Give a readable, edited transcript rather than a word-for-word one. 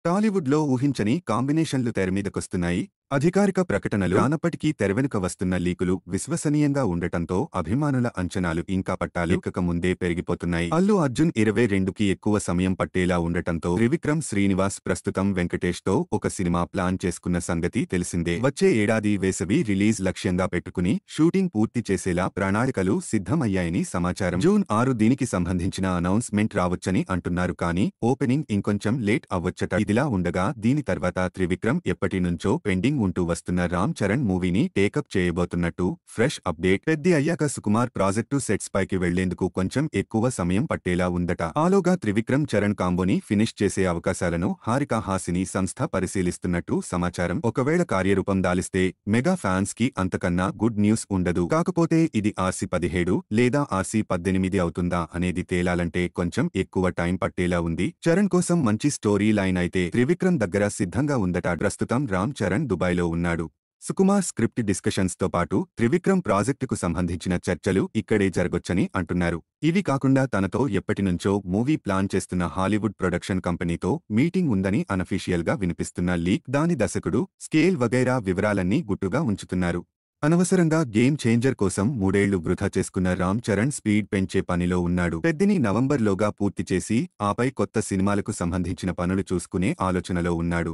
టాలీవుడ్లో ఊహించని కాంబినేషన్లు తెరమీదకొస్తున్నాయి. అధికారిక ప్రకటనలు రానప్పటికీ తెరవెనుక వస్తున్న లీకులు విశ్వసనీయంగా ఉండటంతో అభిమానుల అంచనాలు ఇంకా పట్టాలెక్కక ముందే పెరిగిపోతున్నాయి. అల్లు అర్జున్ 22కి ఎక్కువ సమయం పట్టేలా ఉండటంతో త్రివిక్రమ్ శ్రీనివాస్ ప్రస్తుతం వెంకటేష్తో ఒక సినిమా ప్లాన్ చేసుకున్న సంగతి తెలిసిందే. వచ్చే ఏడాది వేసవి రిలీజ్ లక్ష్యంగా పెట్టుకుని షూటింగ్ పూర్తి చేసేలా ప్రణాళికలు సిద్ధమయ్యాయని సమాచారం. జూన్ 6 దీనికి సంబంధించిన అనౌన్స్మెంట్ రావచ్చని అంటున్నారు. కానీ ఓపెనింగ్ ఇంకొంచెం లేట్ అవ్వొచ్చట. ఇదిలా ఉండగా దీని తర్వాత త్రివిక్రమ్ ఎప్పటి నుంచో పెండింగ్ ఉంటూ వస్తున్న రామ్ చరణ్ మూవీని టేకప్ చేయబోతున్నట్టు ఫ్రెష్ అప్డేట్. పెద్ది అయ్యాక సుకుమార్ ప్రాజెక్టు సెట్స్ పైకి వెళ్లేందుకు కొంచెం ఎక్కువ సమయం పట్టేలా ఉందట. ఆలోగా త్రివిక్రమ్ చరణ్ కాంబోని ఫినిష్ చేసే అవకాశాలను హారికా హాసిని సంస్థ పరిశీలిస్తున్నట్టు సమాచారం. ఒకవేళ కార్యరూపం దాలిస్తే మెగా ఫ్యాన్స్ కి అంతకన్నా గుడ్ న్యూస్ ఉండదు. కాకపోతే ఇది RC-17 లేదా RC-18 అవుతుందా అనేది తేలాలంటే కొంచెం ఎక్కువ టైం పట్టేలా ఉంది. చరణ్ కోసం మంచి స్టోరీ లైన్ అయితే త్రివిక్రమ్ దగ్గర సిద్ధంగా ఉందట. ప్రస్తుతం రామ్ చరణ్ దుబాయ్లో ఉన్నాడు. సుకుమార్ స్క్రిప్ట్ డిస్కషన్స్ తో పాటు త్రివిక్రమ్ ప్రాజెక్టుకు సంబంధించిన చర్చలు ఇక్కడే జరగొచ్చని అంటున్నారు. ఇవి కాకుండా తనతో ఎప్పటినుంచో మూవీ ప్లాన్ చేస్తున్న హాలీవుడ్ ప్రొడక్షన్ కంపెనీతో మీటింగ్ ఉందని అనఫీషియల్ గా వినిపిస్తున్న లీక్ దాని దర్శకుడు, స్కేల్ వగైరా వివరాలన్నీ గుట్టుగా ఉంచుతున్నారు. అనవసరంగా గేమ్ చేంజర్ కోసం 3 ఏళ్లు వృధా చేసుకున్న రామ్ చరణ్ స్పీడ్ పెంచే పనిలో ఉన్నాడు. పెద్దిని నవంబర్లోగా పూర్తి చేసి ఆపై కొత్త సినిమాలకు సంబంధించిన పనులు చూసుకునే ఆలోచనలో ఉన్నాడు.